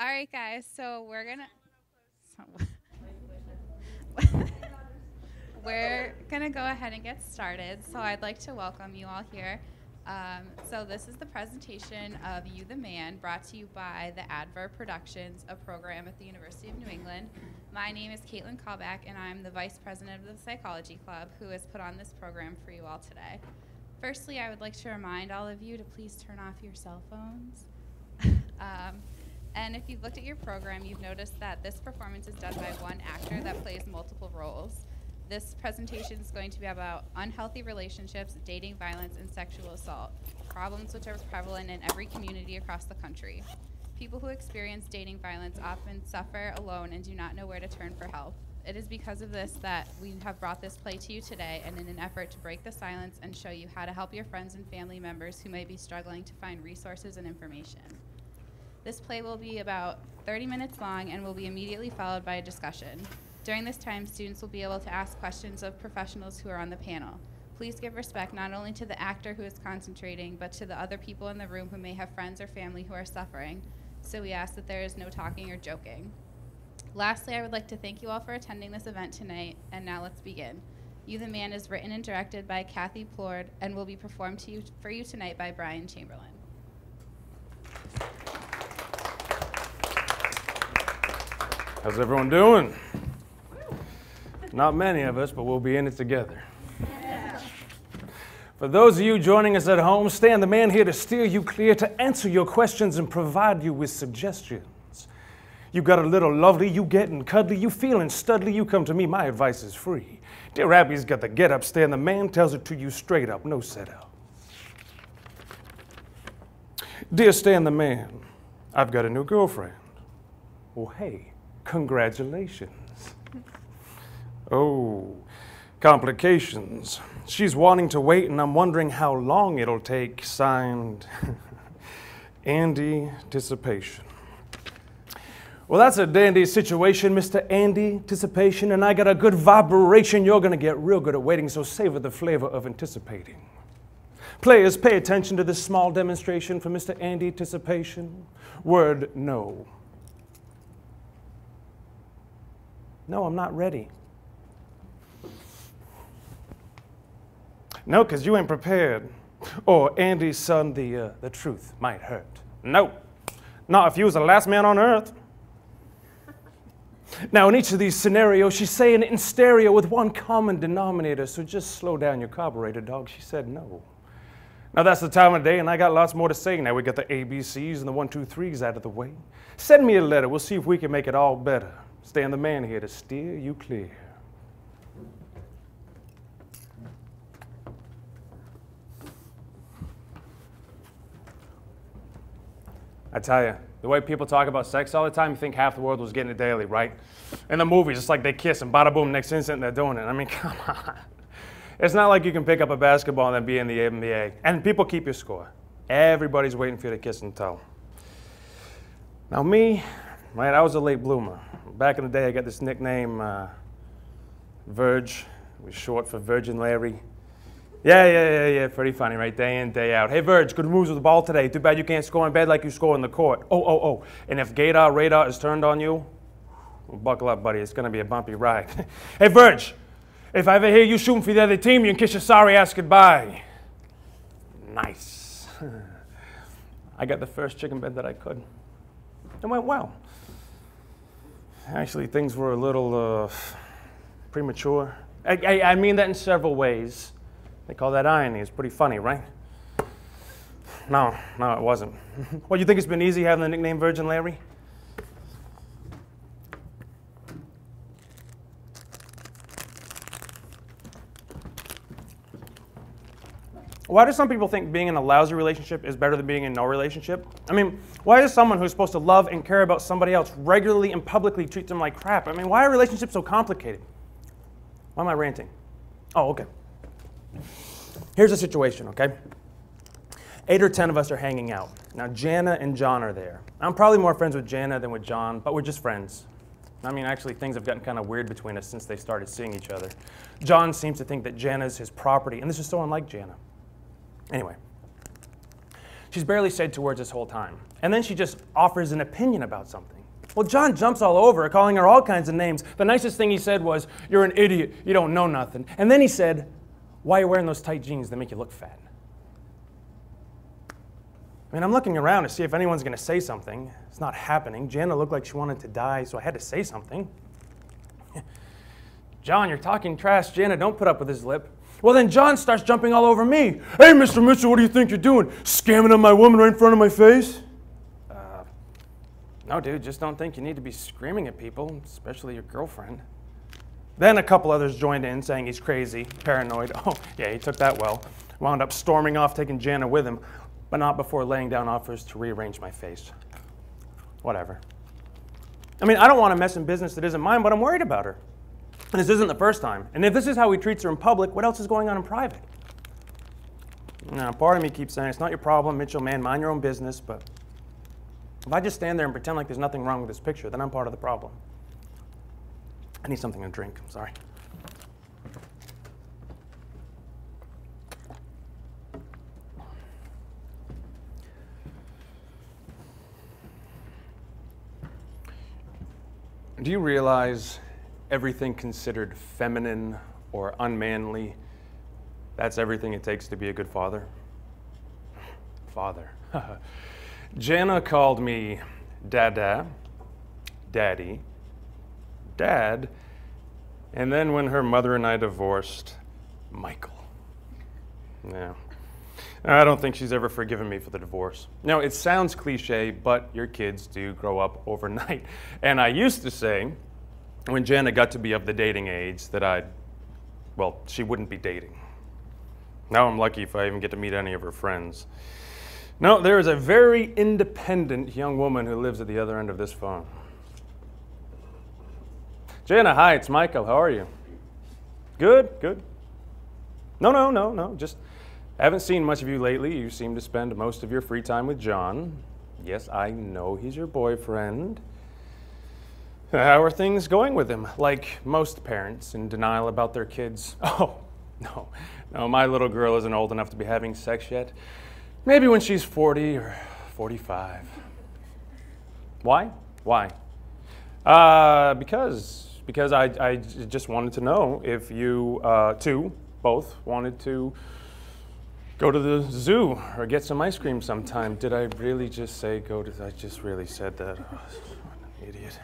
All right, guys. So we're gonna go ahead and get started. So I'd like to welcome you all here. So this is the presentation of You the Man, brought to you by the Adverb Productions, a program at the University of New England. My name is Caitlin Callback, and I'm the vice president of the Psychology Club, who has put on this program for you all today. Firstly, I would like to remind all of you to please turn off your cell phones. And if you've looked at your program, you've noticed that this performance is done by one actor that plays multiple roles. This presentation is going to be about unhealthy relationships, dating violence, and sexual assault, problems which are prevalent in every community across the country. People who experience dating violence often suffer alone and do not know where to turn for help. It is because of this that we have brought this play to you today, and in an effort to break the silence and show you how to help your friends and family members who may be struggling to find resources and information. This play will be about 30 minutes long and will be immediately followed by a discussion. During this time, students will be able to ask questions of professionals who are on the panel. Please give respect not only to the actor who is concentrating, but to the other people in the room who may have friends or family who are suffering. So we ask that there is no talking or joking. Lastly, I would like to thank you all for attending this event tonight, and now let's begin. You the Man is written and directed by Kathy Plord and will be performed for you tonight by Brian Chamberlain. How's everyone doing? Not many of us, but we'll be in it together. For those of you joining us at home, Stan the Man here to steer you clear, to answer your questions and provide you with suggestions. You got a little lovely, you getting cuddly, you feeling studly, you come to me, my advice is free. Dear Abby's got the get up, Stan the Man tells it to you straight up, no setup. Dear Stan the Man, I've got a new girlfriend. Well, hey, congratulations. Oh, complications. She's wanting to wait, and I'm wondering how long it'll take. Signed, Andy Anticipation. Well, that's a dandy situation, Mr. Andy Anticipation, and I got a good vibration. You're going to get real good at waiting, so savor the flavor of anticipating. Players, pay attention to this small demonstration for Mr. Andy Anticipation. Word no. No, I'm not ready. No, because you ain't prepared. Or Andy's son, the truth might hurt. No, not if you was the last man on earth. Now, in each of these scenarios, she's saying it in stereo with one common denominator, so just slow down your carburetor, dog. She said no. Now, that's the time of day, and I got lots more to say. Now we got the ABCs and the 1, 2, 3s out of the way. Send me a letter. We'll see if we can make it all better. Stan the Man here to steer you clear. I tell you, the way people talk about sex all the time, you think half the world was getting it daily, right? In the movies, it's like they kiss and bada boom, next instant they're doing it. I mean, come on. It's not like you can pick up a basketball and then be in the NBA. And people keep your score. Everybody's waiting for you to kiss and tell. Now me, right, I was a late bloomer. Back in the day, I got this nickname, Verge. It was short for Virgin Larry. Yeah, pretty funny, right? Day in, day out. Hey, Verge, good moves with the ball today. Too bad you can't score in bed like you score in the court. Oh. And if Gator radar is turned on you, well, buckle up, buddy. It's going to be a bumpy ride. Hey, Verge, if I ever hear you shooting for the other team, you can kiss your sorry ass goodbye. Nice. I got the first chicken bed that I could. It went well. Actually, things were a little premature. I mean that in several ways. They call that irony. It's pretty funny, right? No, it wasn't. Well, you think it's been easy having the nickname Virgin Larry? Why do some people think being in a lousy relationship is better than being in no relationship? I mean, why does someone who's supposed to love and care about somebody else regularly and publicly treat them like crap? I mean, why are relationships so complicated? Why am I ranting? Oh, okay. Here's the situation, okay? 8 or 10 of us are hanging out. Now, Jana and John are there. I'm probably more friends with Jana than with John, but we're just friends. I mean, actually, things have gotten kind of weird between us since they started seeing each other. John seems to think that Jana's his property, and this is so unlike Jana. Anyway, She's barely said 2 words this whole time. And then she just offers an opinion about something. Well, John jumps all over her, calling her all kinds of names. The nicest thing he said was, "You're an idiot, you don't know nothing." And then he said, "Why are you wearing those tight jeans that make you look fat?" I mean, I'm looking around to see if anyone's going to say something. It's not happening. Jana looked like she wanted to die, so I had to say something. "John, you're talking trash. Jana, don't put up with his lip." Well, then John starts jumping all over me. "Hey, Mr. Mitchell, what do you think you're doing? Scamming on my woman right in front of my face?" No, dude, just don't think you need to be screaming at people, especially your girlfriend. Then a couple others joined in, saying he's crazy, paranoid. Oh, yeah, he took that well. Wound up storming off, taking Jana with him, but not before laying down offers to rearrange my face. Whatever. I mean, I don't want to mess in business that isn't mine, but I'm worried about her. And this isn't the first time. And if this is how he treats her in public, what else is going on in private? Now, part of me keeps saying, it's not your problem, Mitchell, man, mind your own business, but if I just stand there and pretend like there's nothing wrong with this picture, then I'm part of the problem. I need something to drink, I'm sorry. Do you realize everything considered feminine or unmanly, that's everything it takes to be a good father? Father. Jana called me Dada, Daddy, Dad, and then when her mother and I divorced, Michael. Yeah. I don't think she's ever forgiven me for the divorce. Now, it sounds cliche, but your kids do grow up overnight. And I used to say, when Jana got to be of the dating age, that she wouldn't be dating. Now I'm lucky if I even get to meet any of her friends. No, there is a very independent young woman who lives at the other end of this phone. Jana, hi, it's Michael. How are you? Good, good. No. Just haven't seen much of you lately. You seem to spend most of your free time with John. Yes, I know he's your boyfriend. How are things going with him? Like most parents, in denial about their kids. Oh, no, my little girl isn't old enough to be having sex yet. Maybe when she's 40 or 45. Why? Because I just wanted to know if you two both wanted to go to the zoo or get some ice cream sometime. Did I really just say go to? I just really said that. Oh, what an idiot.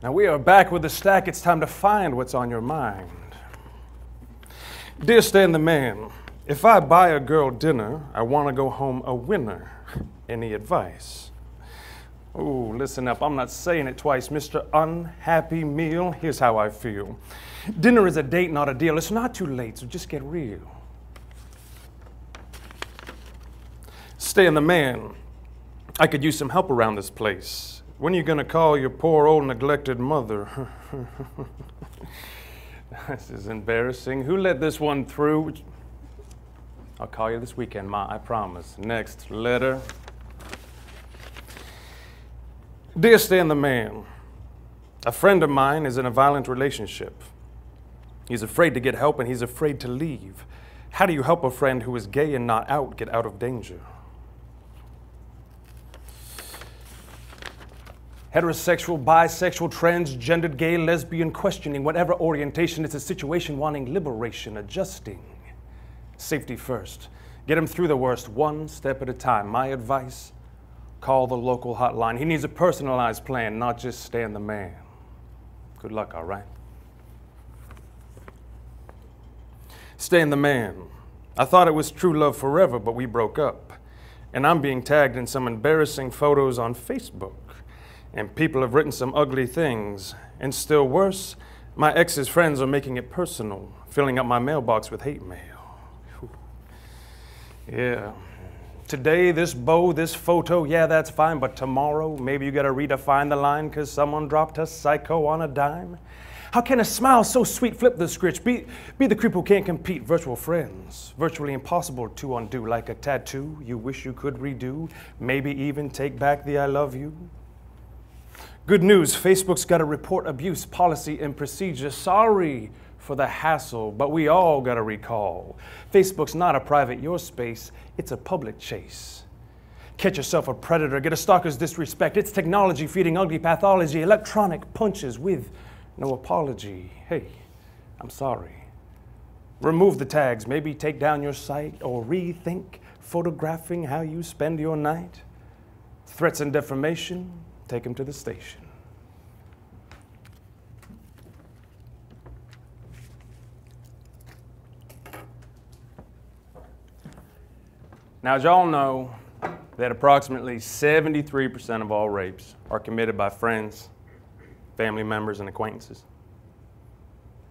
Now we are back with the stack. It's time to find what's on your mind. Dear Stan the Man, if I buy a girl dinner, I want to go home a winner. Any advice? Oh, listen up. I'm not saying it twice. Mr. Unhappy Meal, here's how I feel. Dinner is a date, not a deal. It's not too late, so just get real. Stan the Man, I could use some help around this place. When are you going to call your poor old neglected mother? This is embarrassing. Who let this one through? I'll call you this weekend, Ma, I promise. Next letter. Dear Stan the Man, a friend of mine is in a violent relationship. He's afraid to get help and he's afraid to leave. How do you help a friend who is gay and not out get out of danger? Heterosexual, bisexual, transgendered, gay, lesbian, questioning, whatever orientation, it's a situation wanting liberation, adjusting. Safety first. Get him through the worst, one step at a time. My advice, call the local hotline. He needs a personalized plan, not just Stan the Man. Good luck, all right? Stan the Man, I thought it was true love forever, but we broke up. And I'm being tagged in some embarrassing photos on Facebook. And people have written some ugly things. And still worse, my ex's friends are making it personal, filling up my mailbox with hate mail. Whew. Yeah. Today, this bow, this photo, yeah, that's fine. But tomorrow, maybe you gotta redefine the line because someone dropped a psycho on a dime. How can a smile so sweet flip the script? Be the creep who can't compete. Virtual friends, virtually impossible to undo. Like a tattoo you wish you could redo. Maybe even take back the I love you. Good news, Facebook's got a report abuse policy and procedure. Sorry for the hassle, but we all got to recall. Facebook's not a private your space, it's a public chase. Catch yourself a predator, get a stalker's disrespect. It's technology feeding ugly pathology, electronic punches with no apology. Hey, I'm sorry. Remove the tags, maybe take down your site, or rethink photographing how you spend your night. Threats and defamation, take them to the station. Now, as y'all know, that approximately 73% of all rapes are committed by friends, family members, and acquaintances.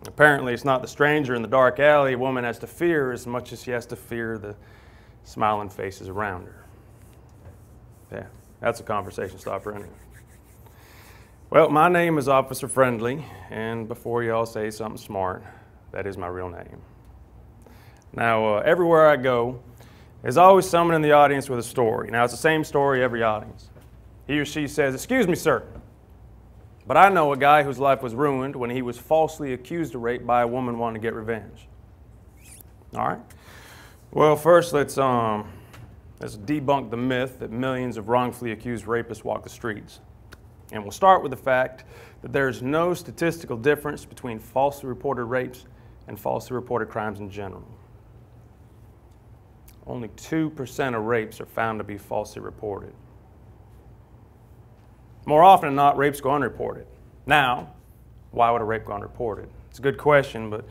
Apparently, it's not the stranger in the dark alley a woman has to fear as much as she has to fear the smiling faces around her. Yeah, that's a conversation stopper anyway. Well, my name is Officer Friendly, and before y'all say something smart, that is my real name. Now, everywhere I go, there's always someone in the audience with a story. Now, it's the same story every audience. He or she says, "Excuse me, sir, but I know a guy whose life was ruined when he was falsely accused of rape by a woman wanting to get revenge." All right. Well, first let's debunk the myth that millions of wrongfully accused rapists walk the streets. And we'll start with the fact that there's no statistical difference between falsely reported rapes and falsely reported crimes in general. Only 2% of rapes are found to be falsely reported. More often than not, rapes go unreported. Now, why would a rape go unreported? It's a good question, but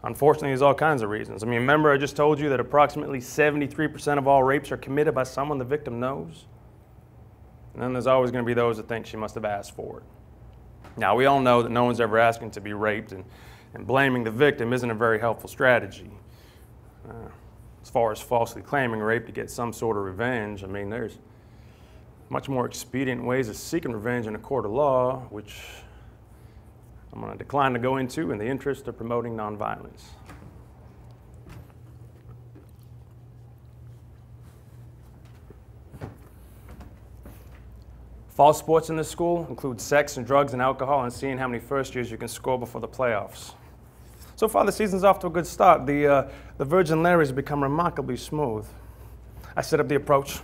unfortunately there's all kinds of reasons. I mean, remember I just told you that approximately 73% of all rapes are committed by someone the victim knows? And then there's always going to be those that think she must have asked for it. Now, we all know that no one's ever asking to be raped, and blaming the victim isn't a very helpful strategy. As far as falsely claiming rape to get some sort of revenge, I mean, there's much more expedient ways of seeking revenge in a court of law, which I'm going to decline to go into in the interest of promoting nonviolence. False sports in this school include sex and drugs and alcohol and seeing how many first years you can score before the playoffs. So far, the season's off to a good start. The Virgin Larry's become remarkably smooth. I set up the approach.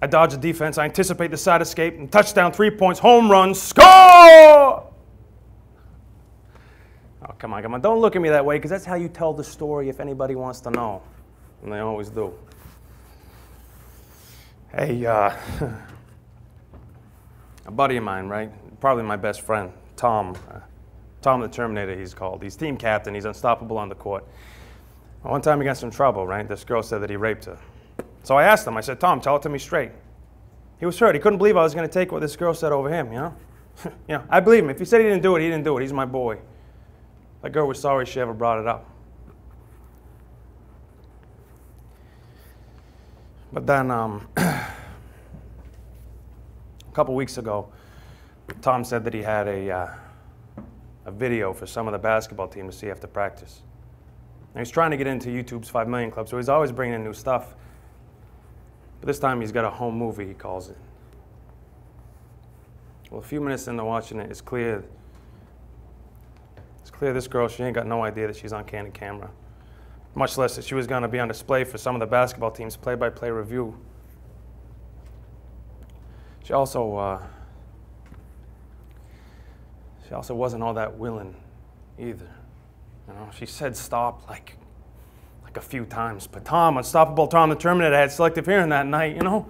I dodge the defense. I anticipate the side escape, and touchdown, 3 points, home run, score! Oh, come on, come on. Don't look at me that way, because that's how you tell the story if anybody wants to know. And they always do. Hey, a buddy of mine, right? Probably my best friend, Tom. Tom the Terminator, he's called. He's team captain. He's unstoppable on the court. One time he got in trouble, right? This girl said that he raped her. So I asked him, I said, "Tom, tell it to me straight." He was hurt. He couldn't believe I was going to take what this girl said over him, you know? I believe him. If he said he didn't do it, he didn't do it. He's my boy. That girl was sorry she ever brought it up. But then, a couple weeks ago, Tom said that he had a video for some of the basketball team to see after practice. And he's trying to get into YouTube's 5 Million Club, so he's always bringing in new stuff. But this time he's got a home movie, he calls it. Well, a few minutes into watching it, it's clear this girl, she ain't got no idea that she's on candid camera. Much less that she was going to be on display for some of the basketball team's play-by-play review. She also wasn't all that willing either. You know, she said stop like a few times. But Tom, unstoppable Tom the Terminator, had selective hearing that night, you know.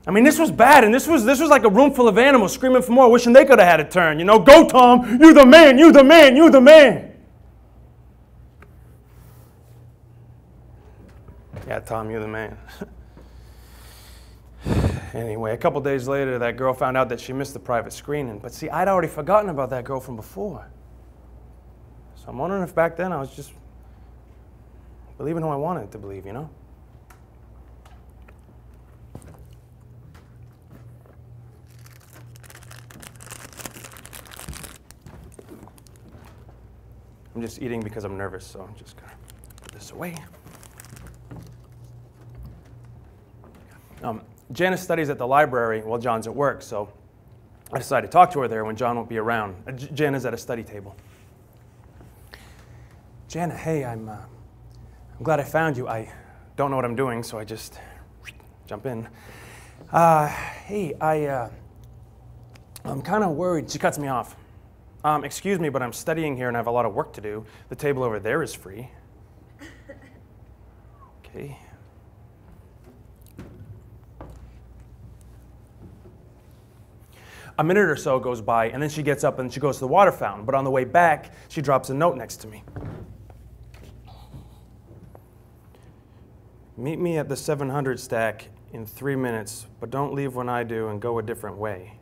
I mean, this was bad, and this was like a room full of animals screaming for more, wishing they could have had a turn. You know, go Tom, you the man, you the man, you the man. Yeah, Tom, you're the man. Anyway, a couple days later, that girl found out that she missed the private screening. But see, I'd already forgotten about that girl from before. So I'm wondering if back then I was just believing who I wanted to believe, you know? I'm just eating because I'm nervous, so I'm just gonna put this away. Janice studies at the library while John's at work, so I decided to talk to her there when John won't be around. Jana's at a study table. Jana, hey, I'm glad I found you. I don't know what I'm doing, so I just jump in. Hey, I'm kind of worried. She cuts me off. Excuse me, but I'm studying here and I have a lot of work to do. The table over there is free. Okay. A minute or so goes by, and then she gets up and she goes to the water fountain. But on the way back, she drops a note next to me. Meet me at the 700 stack in 3 minutes, but don't leave when I do and go a different way.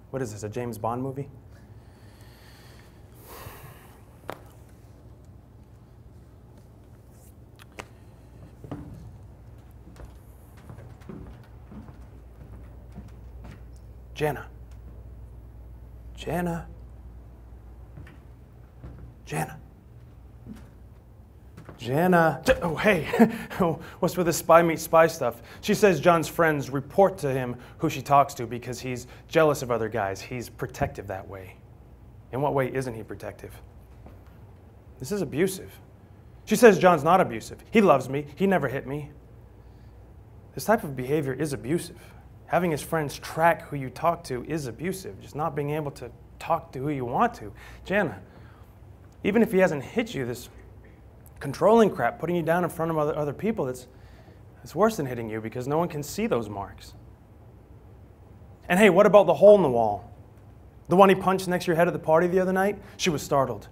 What is this, a James Bond movie? Jana. Jana. Jana. Jana. Oh, hey. What's with this spy meets spy stuff? She says John's friends report to him who she talks to because he's jealous of other guys. He's protective that way. In what way isn't he protective? This is abusive. She says John's not abusive. He loves me. He never hit me. This type of behavior is abusive. Having his friends track who you talk to is abusive. Just not being able to talk to who you want to. Jana, even if he hasn't hit you, this controlling crap, putting you down in front of other people, it's worse than hitting you because no one can see those marks. And hey, what about the hole in the wall? The one he punched next to your head at the party the other night? She was startled.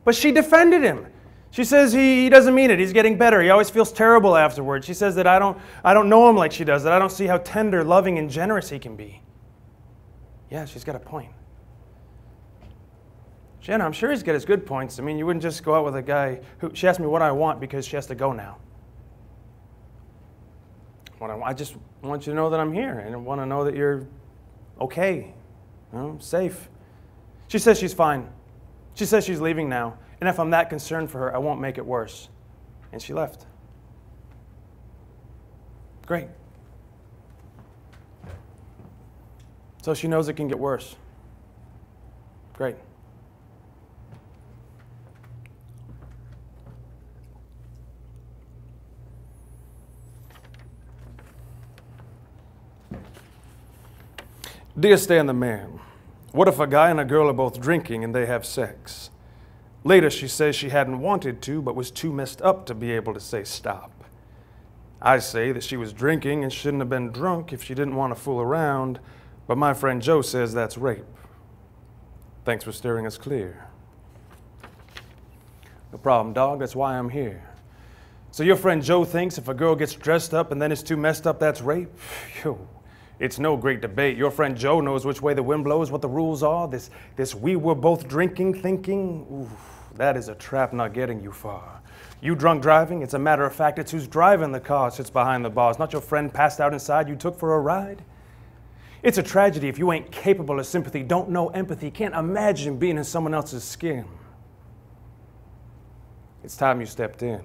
But she defended him. She says he doesn't mean it. He's getting better. He always feels terrible afterwards. She says that I don't know him like she does, that I don't see how tender, loving, and generous he can be. Yeah, she's got a point. Jenna, I'm sure he's got his good points. I mean, you wouldn't just go out with a guy who, she asked me what I want because she has to go now. I just want you to know that I'm here and I want to know that you're okay, safe. She says she's fine. She says she's leaving now. And if I'm that concerned for her, I won't make it worse. And she left. Great. So she knows it can get worse. Great. Dear Stan the Man, what if a guy and a girl are both drinking and they have sex? Later, she says she hadn't wanted to, but was too messed up to be able to say stop. I say that she was drinking and shouldn't have been drunk if she didn't want to fool around, but my friend Joe says that's rape. Thanks for steering us clear. No problem, dog. That's why I'm here. So your friend Joe thinks if a girl gets dressed up and then is too messed up, that's rape? Yo, it's no great debate. Your friend Joe knows which way the wind blows, what the rules are. This we were both drinking thinking, ooh, that is a trap not getting you far. You drunk driving, it's a matter of fact, it's who's driving the car sits behind the bars, not your friend passed out inside you took for a ride. It's a tragedy if you ain't capable of sympathy, don't know empathy, can't imagine being in someone else's skin. It's time you stepped in.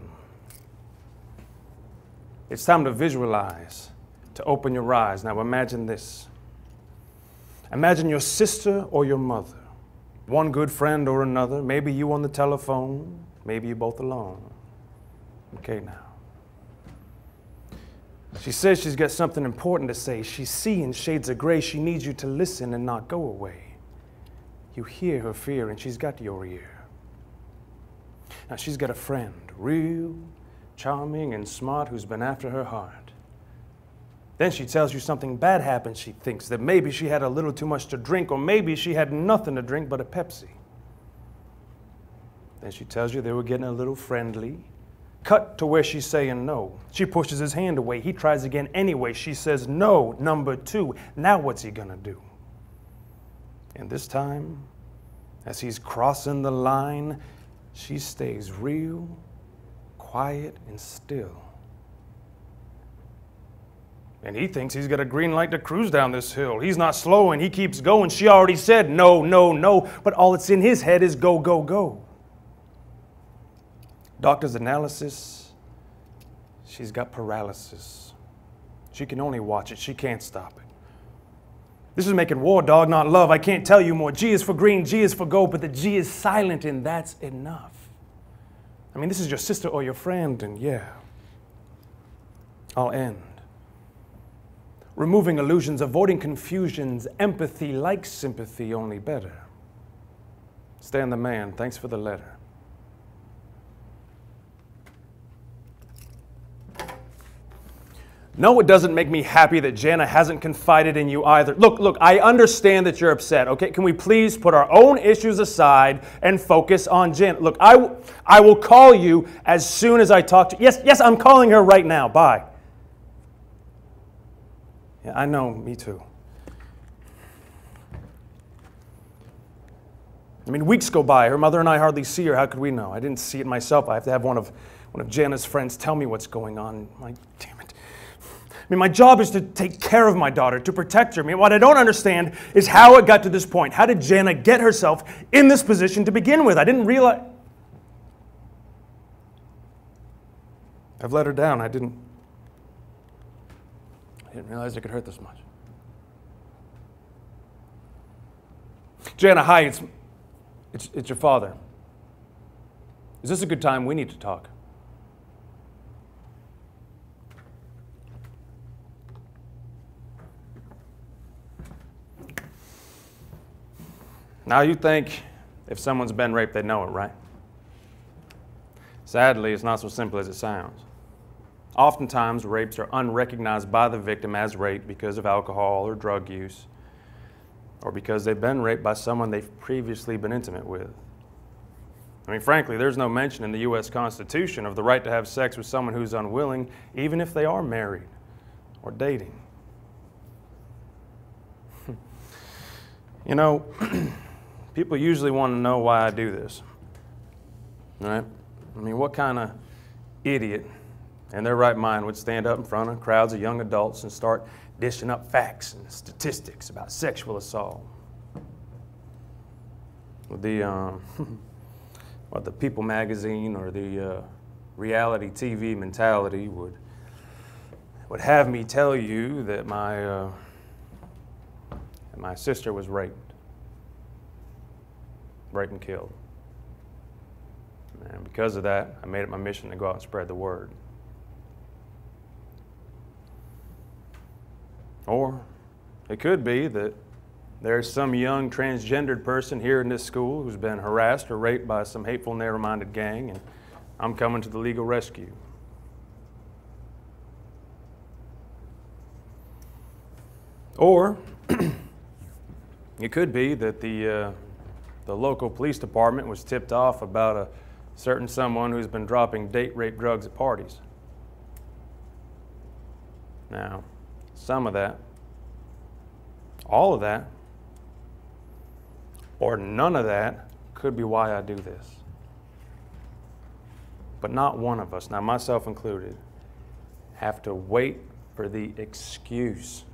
It's time to visualize, to open your eyes. Now imagine this. Imagine your sister or your mother, one good friend or another, maybe you on the telephone, maybe you both alone. Okay now. She says she's got something important to say. She's seeing shades of gray. She needs you to listen and not go away. You hear her fear and she's got your ear. Now she's got a friend, real, charming and smart, who's been after her heart. Then she tells you something bad happened. She thinks that maybe she had a little too much to drink, or maybe she had nothing to drink but a Pepsi. Then she tells you they were getting a little friendly. Cut to where she's saying no. She pushes his hand away. He tries again anyway. She says no, number 2. Now what's he gonna do? And this time, as he's crossing the line, she stays real, quiet, and still. And he thinks he's got a green light to cruise down this hill. He's not slowing, he keeps going. She already said no, no, no, but all that's in his head is go, go, go. Doctor's analysis, she's got paralysis. She can only watch it, she can't stop it. This is making war, dog, not love. I can't tell you more. G is for green, G is for gold, but the G is silent, and that's enough. I mean, this is your sister or your friend, and yeah, I'll end. Removing illusions, avoiding confusions, empathy like sympathy, only better. Stan the man, thanks for the letter. No, it doesn't make me happy that Jana hasn't confided in you either. Look, I understand that you're upset, okay? Can we please put our own issues aside and focus on Jana? Look, I will call you as soon as I talk to you. Yes, I'm calling her right now. Bye. Yeah, I know, me too. I mean, weeks go by. Her mother and I hardly see her. How could we know? I didn't see it myself. I have to have one of Jana's friends tell me what's going on. Damn it. I mean, my job is to take care of my daughter, to protect her. I mean, what I don't understand is how it got to this point. How did Jana get herself in this position to begin with? I didn't realize. I've let her down. I didn't realize it could hurt this much. Jana, hi, it's your father. Is this a good time? We need to talk. Now you think if someone's been raped, they know it, right? Sadly, it's not so simple as it sounds. Oftentimes, rapes are unrecognized by the victim as rape because of alcohol or drug use, or because they've been raped by someone they've previously been intimate with. I mean, frankly, there's no mention in the U.S. Constitution of the right to have sex with someone who's unwilling, even if they are married or dating. You know, people usually want to know why I do this, right? I mean, what kind of idiot in their right mind would stand up in front of crowds of young adults and start dishing up facts and statistics about sexual assault? With the People magazine or the reality TV mentality would have me tell you that my sister was raped and killed. And because of that, I made it my mission to go out and spread the word. Or it could be that there's some young transgendered person here in this school who's been harassed or raped by some hateful, narrow-minded gang, and I'm coming to the legal rescue. Or it could be that the local police department was tipped off about a certain someone who's been dropping date rape drugs at parties. Now, some of that, all of that, or none of that could be why I do this. But not one of us, now myself included, have to wait for the excuse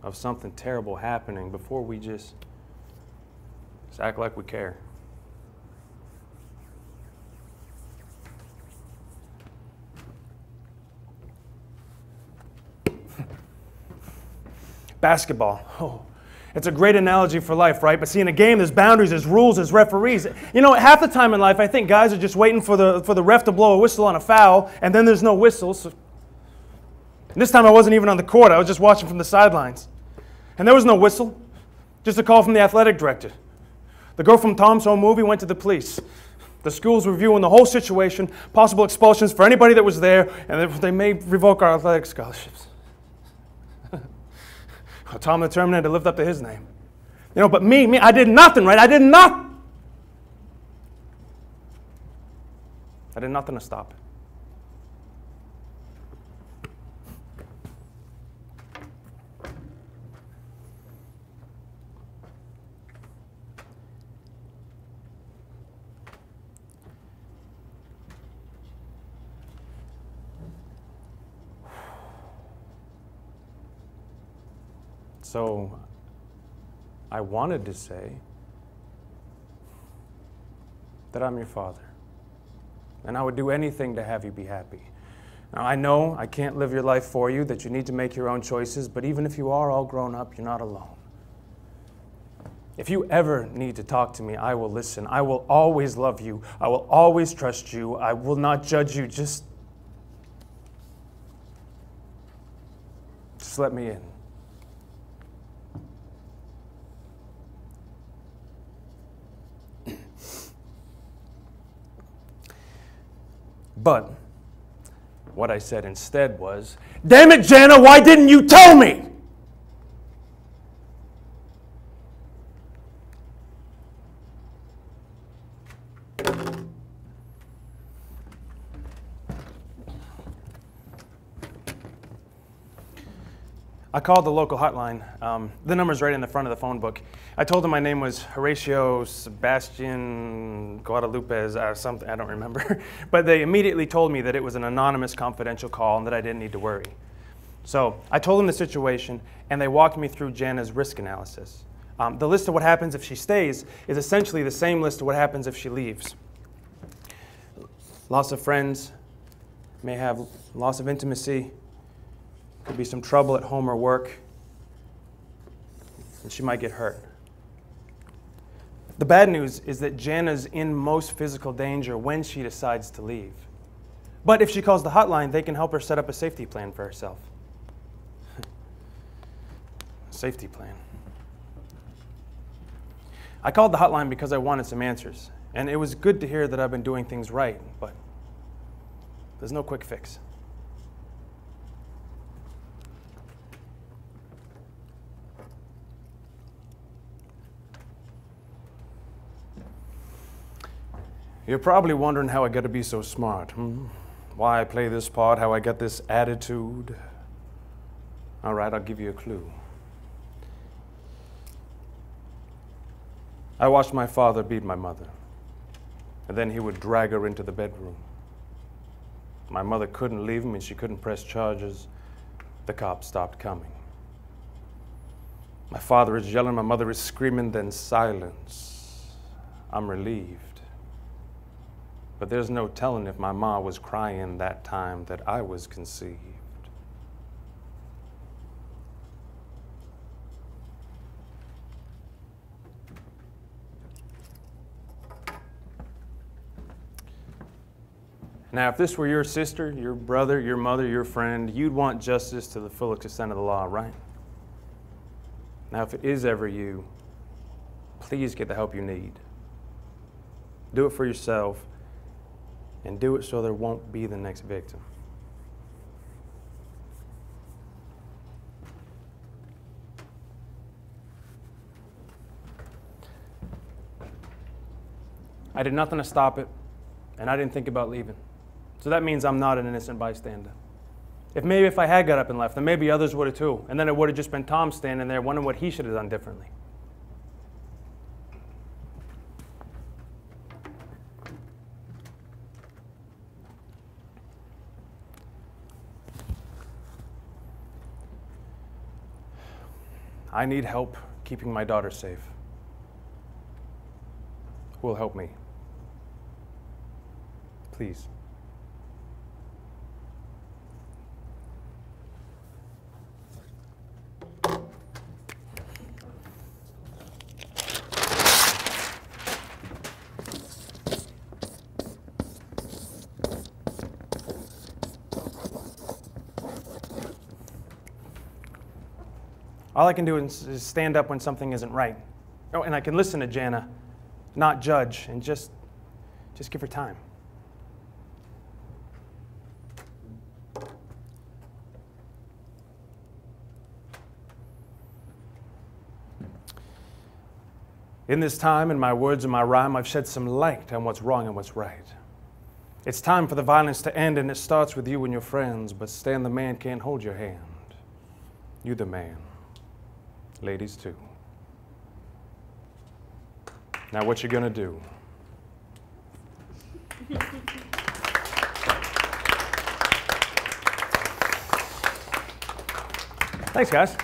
of something terrible happening before we just act like we care. Basketball. Oh, it's a great analogy for life, right? But see, in a game, there's boundaries, there's rules, there's referees. You know, half the time in life, I think guys are just waiting for the ref to blow a whistle on a foul, and then there's no whistle. So. And this time I wasn't even on the court. I was just watching from the sidelines. And there was no whistle, just a call from the athletic director. The girl from Tom's Home Movie went to the police. The school's reviewing the whole situation, possible expulsions for anybody that was there, and they may revoke our athletic scholarships. Tom the Terminator lived up to his name. You know, but me, I did nothing, right? I did nothing to stop it. So I wanted to say that I'm your father, and I would do anything to have you be happy. Now, I know I can't live your life for you, that you need to make your own choices, but even if you are all grown up, you're not alone. If you ever need to talk to me, I will listen. I will always love you. I will always trust you. I will not judge you. Just let me in. But what I said instead was, "Damn it, Jana, why didn't you tell me?" I called the local hotline. The number's right in the front of the phone book. I told them my name was Horatio Sebastian Guadalupe or something, I don't remember. But they immediately told me that it was an anonymous confidential call and that I didn't need to worry. So I told them the situation and they walked me through Jana's risk analysis. The list of what happens if she stays is essentially the same list of what happens if she leaves. Loss of friends, may have loss of intimacy, could be some trouble at home or work, and she might get hurt. The bad news is that Jana's in most physical danger when she decides to leave. But if she calls the hotline, they can help her set up a safety plan for herself. Safety plan. I called the hotline because I wanted some answers, and it was good to hear that I've been doing things right, but there's no quick fix. You're probably wondering how I get to be so smart, why I play this part, how I get this attitude. All right, I'll give you a clue. I watched my father beat my mother, and then he would drag her into the bedroom. My mother couldn't leave him and she couldn't press charges. The cops stopped coming. My father is yelling, my mother is screaming, then silence. I'm relieved. But there's no telling if my mom was crying that time that I was conceived. Now, if this were your sister, your brother, your mother, your friend, you'd want justice to the full extent of the law, right? Now, if it is ever you, please get the help you need. Do it for yourself, and do it so there won't be the next victim. I did nothing to stop it, and I didn't think about leaving. So that means I'm not an innocent bystander. If I had got up and left, then maybe others would have too, and then it would have just been Tom standing there wondering what he should have done differently. I need help keeping my daughter safe. Who will help me? Please. All I can do is stand up when something isn't right. Oh, and I can listen to Jana, not judge, and just give her time. In this time, in my words and my rhyme, I've shed some light on what's wrong and what's right. It's time for the violence to end, and it starts with you and your friends, but Stan the man can't hold your hand. You the man. Ladies too. Now what you gonna do? Thanks, guys.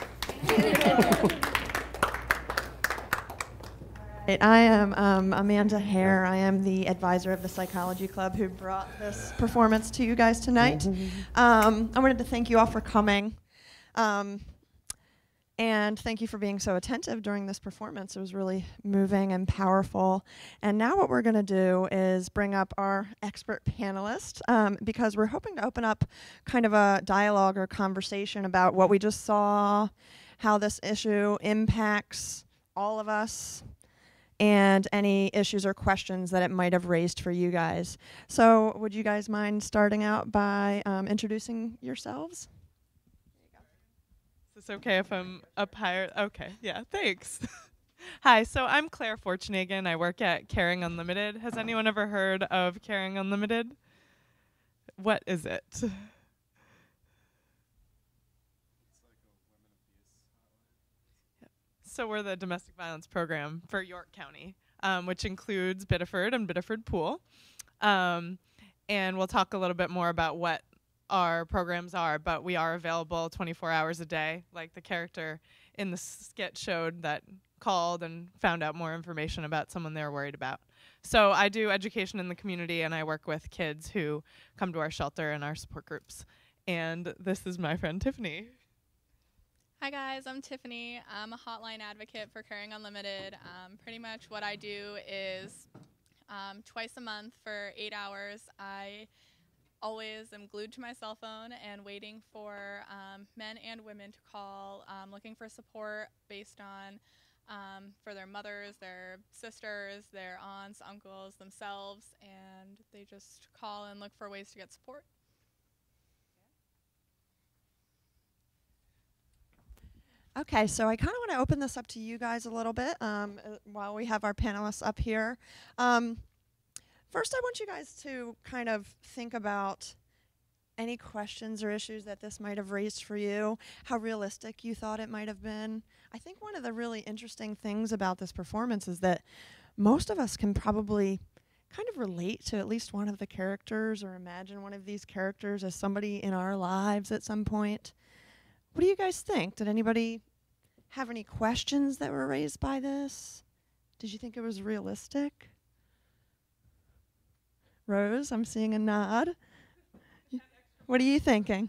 I am Amanda Hare. I am the advisor of the Psychology Club who brought this performance to you guys tonight. I wanted to thank you all for coming. And thank you for being so attentive during this performance. It was really moving and powerful. And now what we're going to do is bring up our expert panelist, because we're hoping to open up kind of a dialogue or conversation about what we just saw, how this issue impacts all of us, and any issues or questions that it might have raised for you guys. So would you guys mind starting out by introducing yourselves? Is this okay if I'm up higher? Okay, yeah, thanks. Hi, so I'm Claire Fortschnagen. I work at Caring Unlimited. Has anyone ever heard of Caring Unlimited? What is it? So we're the domestic violence program for York County, which includes Biddeford and Biddeford Pool. And we'll talk a little bit more about what our programs are, but we are available 24 hours a day, like the character in the skit showed that called and found out more information about someone they were worried about. So I do education in the community, and I work with kids who come to our shelter and our support groups. And this is my friend Tiffany. Hi guys, I'm Tiffany. I'm a hotline advocate for Caring Unlimited. Pretty much what I do is twice a month for 8 hours, I always am glued to my cell phone and waiting for men and women to call, looking for support based on for their mothers, their sisters, their aunts, uncles, themselves, and they just call and look for ways to get support. Okay, so I kind of want to open this up to you guys a little bit while we have our panelists up here. First, I want you guys to kind of think about any questions or issues that this might have raised for you, how realistic you thought it might have been. I think one of the really interesting things about this performance is that most of us can probably kind of relate to at least one of the characters or imagine one of these characters as somebody in our lives at some point. What do you guys think? Did anybody have any questions that were raised by this? Did you think it was realistic? Rose, I'm seeing a nod. What are you thinking?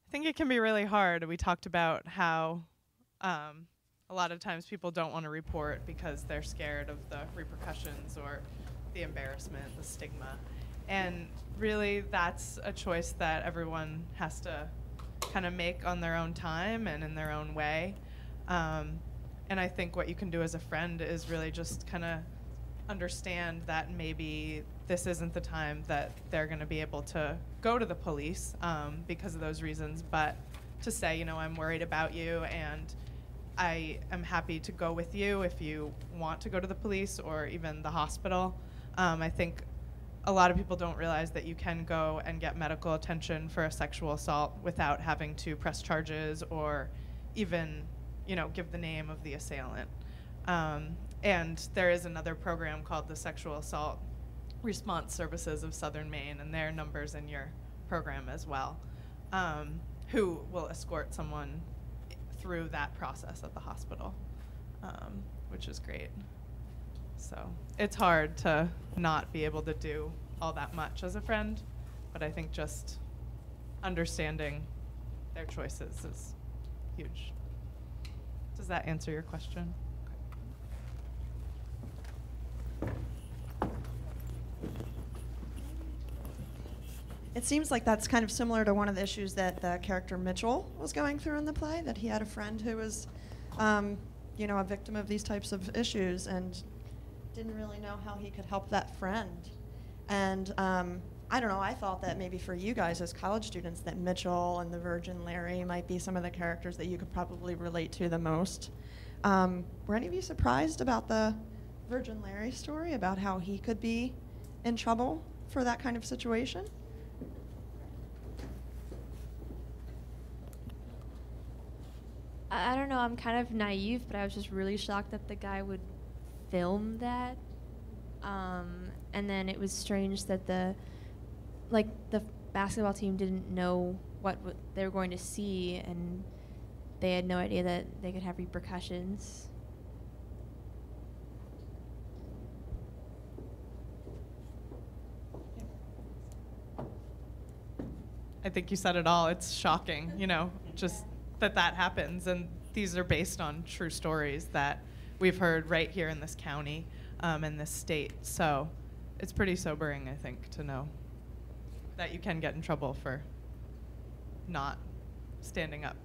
I think it can be really hard. We talked about how a lot of times people don't want to report because they're scared of the repercussions or the embarrassment, the stigma. And really that's a choice that everyone has to kind of make on their own time and in their own way. And I think what you can do as a friend is really just kind of understand that maybe this isn't the time that they're going to be able to go to the police because of those reasons, but to say, you know, I'm worried about you and I am happy to go with you if you want to go to the police or even the hospital. I think a lot of people don't realize that you can go and get medical attention for a sexual assault without having to press charges or even, you know, give the name of the assailant. And there is another program called the Sexual Assault Response Services of Southern Maine, and there are numbers in your program as well, who will escort someone through that process at the hospital, which is great. So it's hard to not be able to do all that much as a friend, but I think just understanding their choices is huge. Does that answer your question? It seems like that's kind of similar to one of the issues that the character Mitchell was going through in the play, that he had a friend who was, you know, a victim of these types of issues and didn't really know how he could help that friend. And I don't know, I thought that maybe for you guys as college students that Mitchell and the Virgin Larry might be some of the characters that you could probably relate to the most. Were any of you surprised about the Virgin Larry story, about how he could be in trouble for that kind of situation? I don't know, I'm kind of naive, but I was just really shocked that the guy would film that. And then it was strange that the basketball team didn't know what they were going to see, and they had no idea that they could have repercussions. I think you said it all. It's shocking, just that happens. And these are based on true stories that we've heard right here in this county, in this state. So it's pretty sobering, I think, to know that you can get in trouble for not standing up.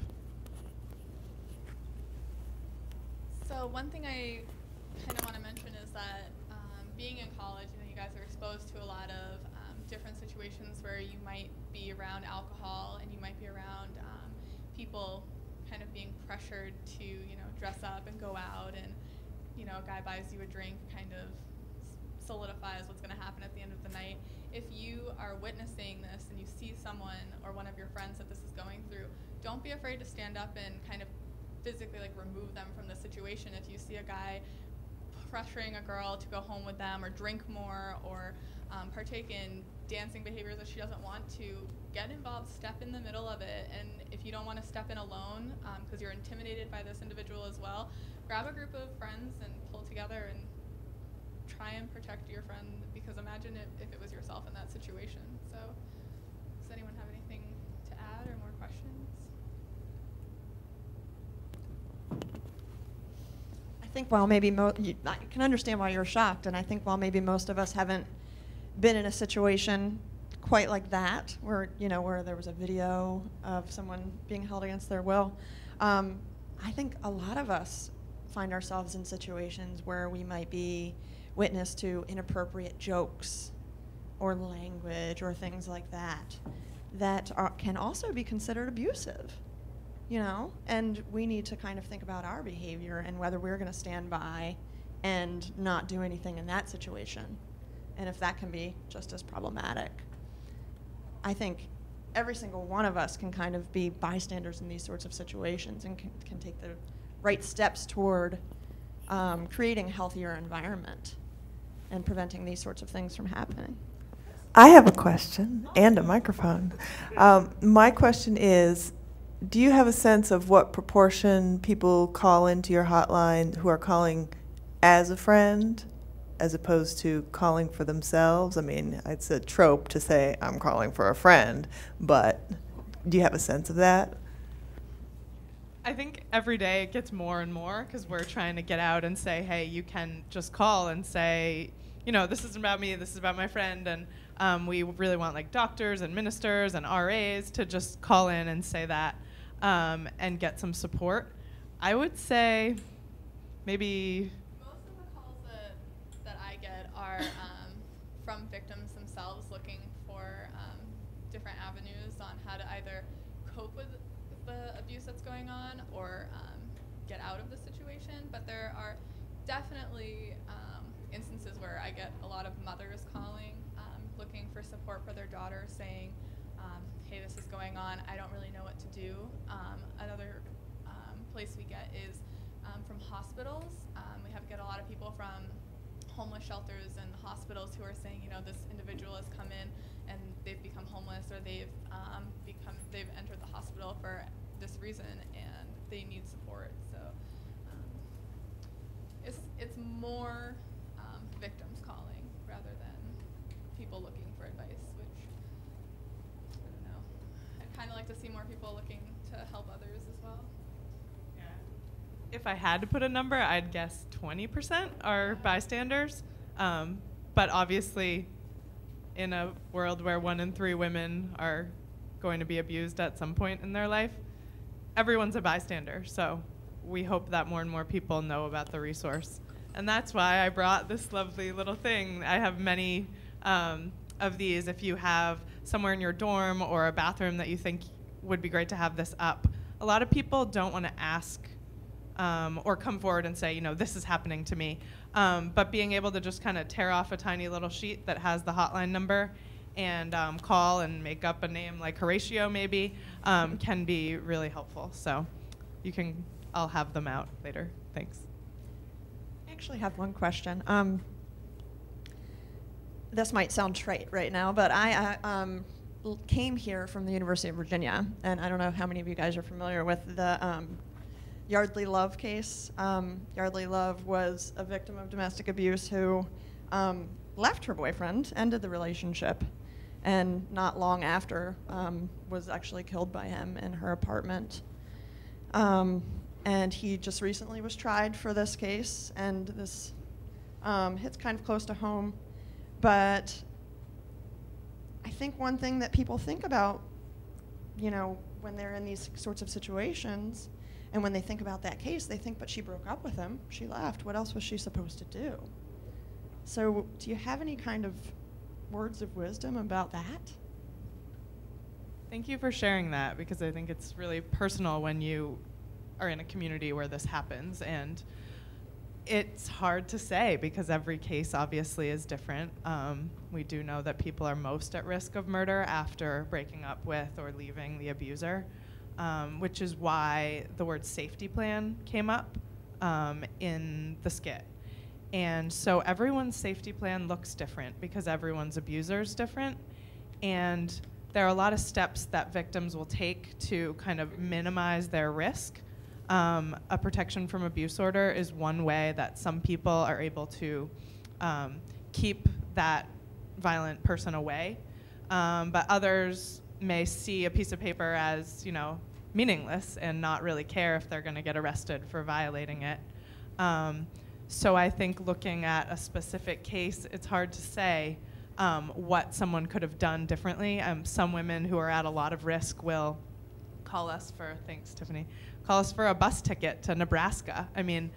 So one thing I kind of want to mention is that being in college, you guys are exposed to a lot of different situations where you might be around alcohol and you might be around people kind of being pressured to, dress up and go out, and, a guy buys you a drink, kind of solidifies what's going to happen at the end of the night. If you are witnessing this and you see someone or one of your friends that this is going through, don't be afraid to stand up and kind of physically remove them from the situation. If you see a guy pressuring a girl to go home with them or drink more or partake in dancing behaviors that she doesn't want to, get involved, step in the middle of it. And if you don't want to step in alone because you're intimidated by this individual as well, grab a group of friends and pull together and try and protect your friend, because imagine if it was yourself in that situation. So does anyone have anything to add or more questions? I think while maybe I can understand why you're shocked, and I think while maybe most of us haven't been in a situation quite like that, where where there was a video of someone being held against their will, I think a lot of us find ourselves in situations where we might be witness to inappropriate jokes or language or things like that can also be considered abusive. And we need to kind of think about our behavior and whether we're going to stand by and not do anything in that situation, and if that can be just as problematic. I think every single one of us can kind of be bystanders in these sorts of situations and can take the right steps toward creating a healthier environment and preventing these sorts of things from happening. I have a question and a microphone. My question is, do you have a sense of what proportion people call into your hotline who are calling as a friend as opposed to calling for themselves? I mean, it's a trope to say, I'm calling for a friend, but do you have a sense of that? I think every day it gets more and more, because we're trying to get out and say, hey, you can just call and say, this isn't about me, this is about my friend. And we really want doctors and ministers and RAs to just call in and say that and get some support. I would say maybe most of the calls that I get are from victims themselves looking for different avenues on how to either cope with the abuse that's going on or get out of the situation. But there are definitely instances where I get a lot of mothers calling, looking for support for their daughter, saying, hey, this is going on, I don't really know what to do. Another place we get is from hospitals. We get a lot of people from homeless shelters and hospitals who are saying, this individual has come in and they've become homeless, or they've entered the hospital for this reason and they need support. So it's more victims calling rather than people looking for advice, which I don't know. I'd kind of like to see more people looking to help others as well. Yeah. If I had to put a number, I'd guess 20% are bystanders. But obviously, in a world where 1 in 3 women are going to be abused at some point in their life, everyone's a bystander. So we hope that more and more people know about the resource. And that's why I brought this lovely little thing. I have many of these. If you have somewhere in your dorm or a bathroom that you think would be great to have this up. A lot of people don't want to ask or come forward and say, this is happening to me. But being able to just kind of tear off a tiny little sheet that has the hotline number and call and make up a name like Horatio maybe can be really helpful. So I'll have them out later. Thanks. I actually have one question. this might sound trite right now, but I came here from the University of Virginia, and I don't know how many of you guys are familiar with the Yardley Love case. Yardley Love was a victim of domestic abuse who left her boyfriend, ended the relationship, and not long after was actually killed by him in her apartment. And he just recently was tried for this case, and this hits kind of close to home. But I think one thing that people think about, you know, when they're in these sorts of situations, and when they think about that case, they think, but she broke up with him, she left, what else was she supposed to do? So do you have any kind of words of wisdom about that? Thank you for sharing that, because I think it's really personal when you are in a community where this happens, and it's hard to say because every case obviously is different. We do know that people are most at risk of murder after breaking up with or leaving the abuser, which is why the word safety plan came up in the skit. And so everyone's safety plan looks different because everyone's abuser is different. And there are a lot of steps that victims will take to kind of minimize their risk. A protection from abuse order is one way that some people are able to keep that violent person away, but others may see a piece of paper as, you know, meaningless and not really care if they're going to get arrested for violating it. So I think looking at a specific case, it's hard to say what someone could have done differently. Some women who are at a lot of risk will call us for, thanks Tiffany, call us for a bus ticket to Nebraska. I mean,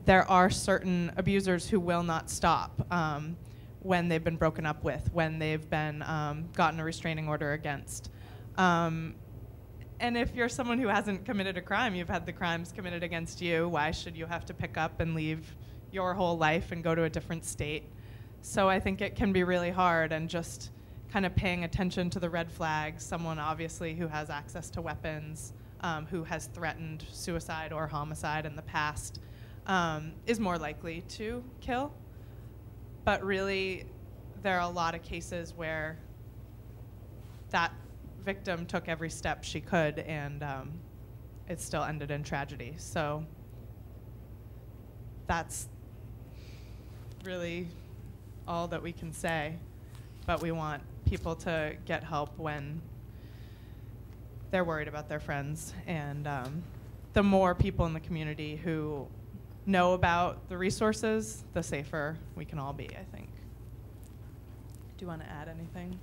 there are certain abusers who will not stop when they've been broken up with, when they've been gotten a restraining order against. And if you're someone who hasn't committed a crime, you've had the crimes committed against you, why should you have to pick up and leave your whole life and go to a different state? So I think it can be really hard, and just kind of paying attention to the red flags. Someone obviously who has access to weapons, who has threatened suicide or homicide in the past, is more likely to kill. But really, there are a lot of cases where that victim took every step she could, and it still ended in tragedy. So that's really all that we can say. But we want people to get help when they're worried about their friends. And the more people in the community who know about the resources, the safer we can all be, I think. Do you want to add anything?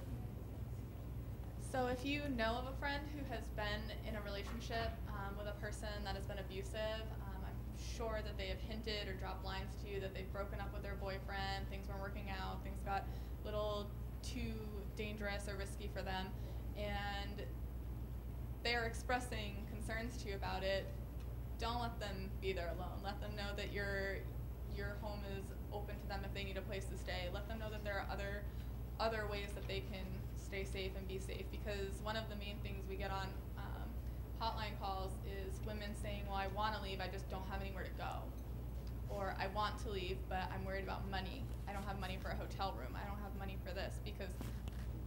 So if you know of a friend who has been in a relationship with a person that has been abusive, I'm sure that they have hinted or dropped lines to you that they've broken up with their boyfriend, things weren't working out, things got a little too dangerous or risky for them, and they're expressing concerns to you about it. Don't let them be there alone. Let them know that your home is open to them if they need a place to stay. Let them know that there are other ways that they can stay safe and be safe, because one of the main things we get on hotline calls is women saying, well, I want to leave, I just don't have anywhere to go. Or I want to leave, but I'm worried about money. I don't have money for a hotel room. I don't have money for this, because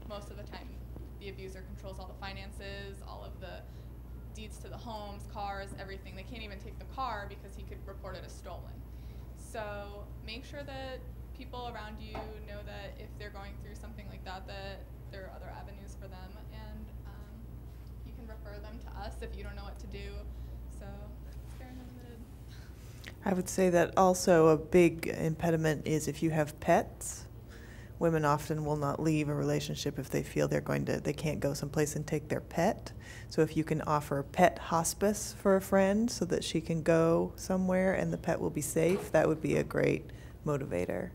most of the time the abuser controls all the finances, all of the deeds to the homes, cars, everything. They can't even take the car because he could report it as stolen. So make sure that people around you know that if they're going through something like that, that there are other avenues for them, and you can refer them to us if you don't know what to do. So that's Care Unlimited. I would say that also a big impediment is if you have pets. Women often will not leave a relationship if they feel they can't go someplace and take their pet. So if you can offer pet hospice for a friend so that she can go somewhere and the pet will be safe, that would be a great motivator.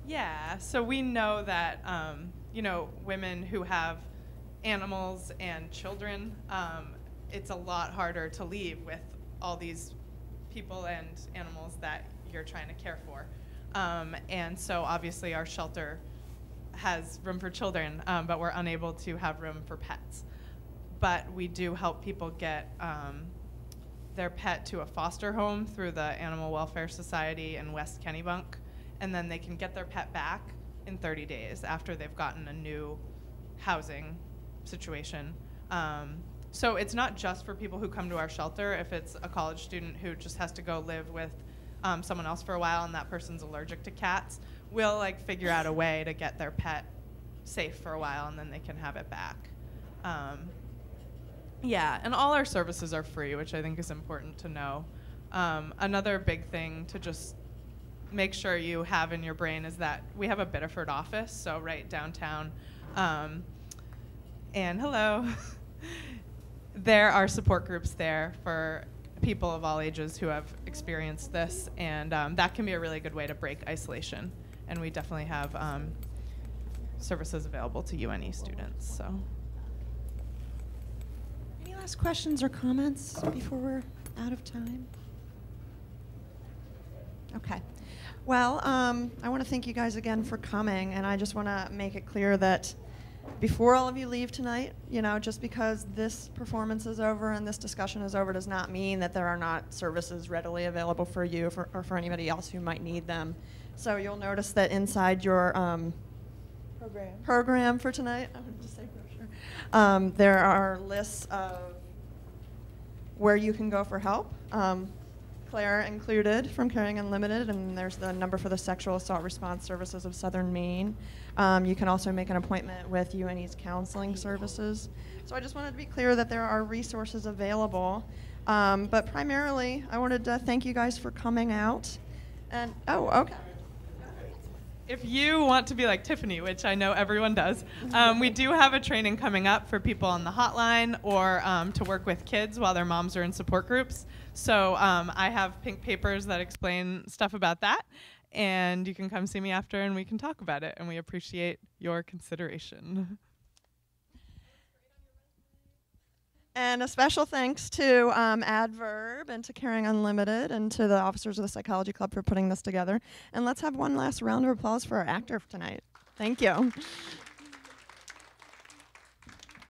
Yeah, so we know that women who have animals and children, it's a lot harder to leave with all these people and animals that you're trying to care for. And so obviously our shelter has room for children, but we're unable to have room for pets. But we do help people get their pet to a foster home through the Animal Welfare Society in West Kennebunk, and then they can get their pet back in 30 days after they've gotten a new housing situation. So it's not just for people who come to our shelter. If it's a college student who just has to go live with someone else for a while and that person's allergic to cats, we'll like figure out a way to get their pet safe for a while and then they can have it back. Yeah, and all our services are free, which I think is important to know. Another big thing to just make sure you have in your brain is that we have a Biddeford office, so right downtown. And hello. There are support groups there for people of all ages who have experienced this, and that can be a really good way to break isolation. And we definitely have services available to UNE students. So, Any last questions or comments before we're out of time? Okay. Well, I want to thank you guys again for coming, and I just want to make it clear that before all of you leave tonight, you know, just because this performance is over and this discussion is over does not mean that there are not services readily available for you or for anybody else who might need them. So you'll notice that inside your program for tonight, I would just say brochure, there are lists of where you can go for help. Claire included from Caring Unlimited, and there's the number for the Sexual Assault Response Services of Southern Maine. You can also make an appointment with UNE's counseling services. So I just wanted to be clear that there are resources available. But primarily, I wanted to thank you guys for coming out. And, oh, okay. if you want to be like Tiffany, which I know everyone does, we do have a training coming up for people on the hotline or to work with kids while their moms are in support groups. So I have pink papers that explain stuff about that, and you can come see me after and we can talk about it, and we appreciate your consideration. And a special thanks to Adverb and to Caring Unlimited and to the officers of the Psychology Club for putting this together. And let's have one last round of applause for our actor tonight. Thank you.